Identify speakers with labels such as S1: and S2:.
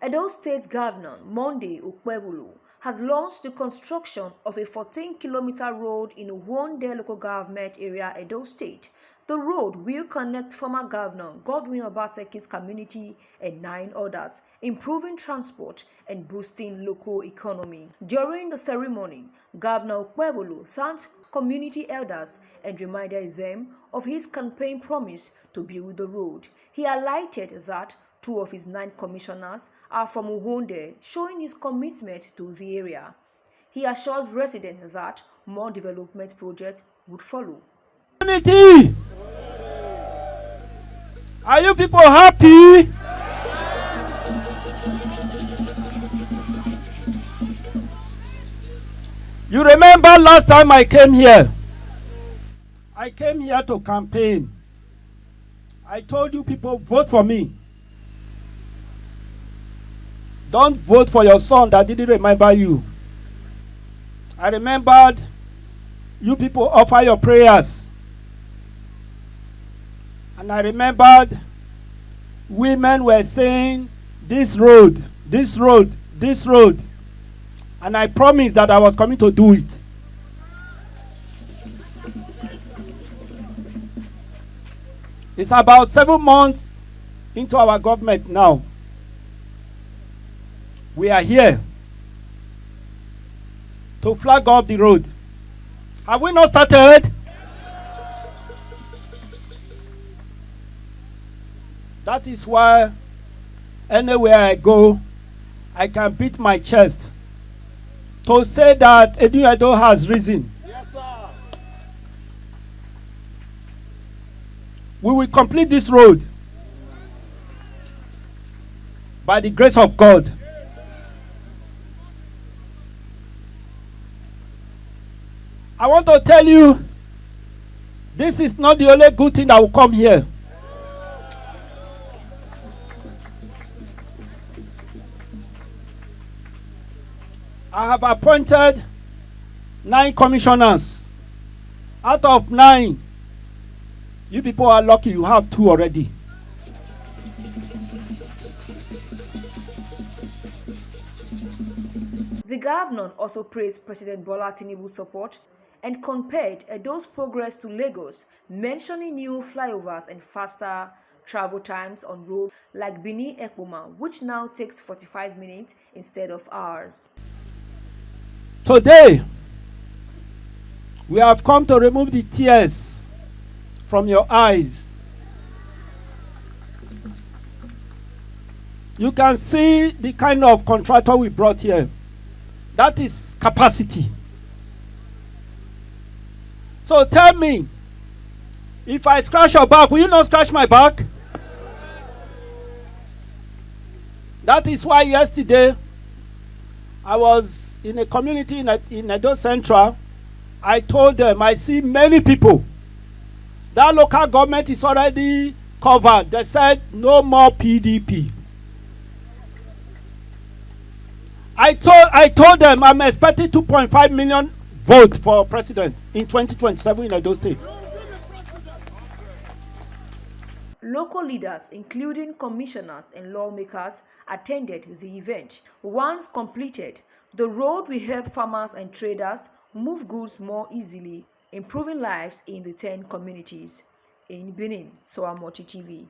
S1: Edo State Governor Monday OKPEBHOLO has launched the construction of a 14-kilometer road in Wonde local government area, Edo State. The road will connect former Governor Godwin OBASEKI'S community and 9 others, improving transport and boosting local economy. During the ceremony, Governor OKPEBHOLO thanked community elders and reminded them of his campaign promise to build the road. He highlighted that 2 of his 9 commissioners are from Wonde, showing his commitment to the area. He assured residents that more development projects would follow.
S2: Unity! Are you people happy? You remember last time I came here? I came here to campaign. I told you people, vote for me. Don't vote for your son that didn't remember you. I remembered you people offer your prayers. And I remembered women were saying, this road, this road, this road. And I promised that I was coming to do it. It's about 7 months into our government now. We are here to flag off the road. Have we not started? That is why anywhere I go, I can beat my chest to say that a new Edo has risen.
S3: Yes, sir.
S2: We will complete this road by the grace of God. I want to tell you, this is not the only good thing that will come here. I have appointed 9 commissioners. Out of 9, you people are lucky you have 2 already.
S1: The governor also praised President Bola Tinubu's support and compared Edo's progress to Lagos, mentioning new flyovers and faster travel times on roads like Benin-Ekpoma, which now takes 45 minutes instead of hours.
S2: Today, we have come to remove the tears from your eyes. You can see the kind of contractor we brought here. That is capacity. So tell me, if I scratch your back, will you not scratch my back? That is why yesterday, I was in a community in Edo Central. I told them, I see many people. That local government is already covered. They said, no more PDP. I told them I'm expecting 2.5 million votes for president in 2027 in Edo State.
S1: Local leaders, including commissioners and lawmakers, attended the event. Once completed, the road will help farmers and traders move goods more easily, improving lives in the 10 communities. In Benin, Soamoti TV.